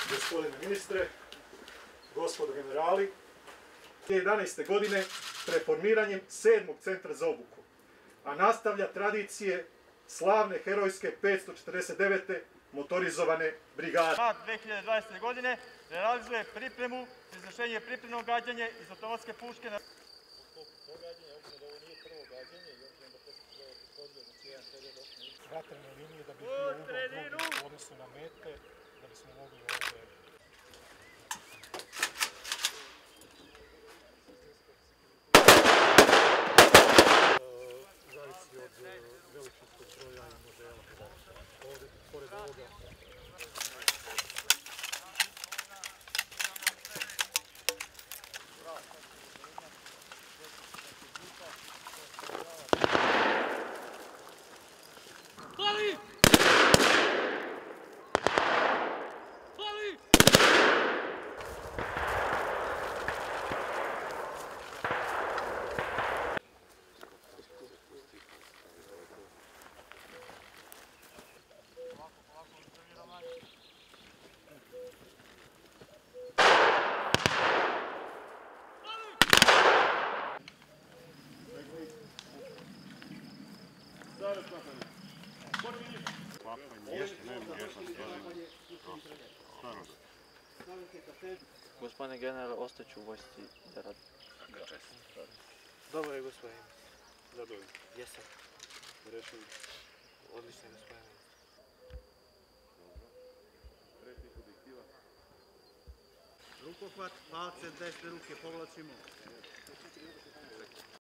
Gospodine ministre, gospodo generali, 2011. godine preformiranjem 7. centra za obuku, a nastavlja tradicije slavne herojske 549. motorizovane brigade. Mart 2020. godine realizuje pripremu za izvršenje pripremnog gađanja iz automatske puške na... Vatrene linije da bi bio ugao drugi u odnosu na mete, da bismo mogli ovdje... Zavisi od veličinskog broja i modela. Ovdje, pored ovoga... Pali! Pali! Gospodine generale, ostaću u vojsci da radim. Dobro je, gospodine. Zadovoljno. Jesam. Rešeno. Odlično, gospodine. Rukohvat, palce desne ruke povlačimo.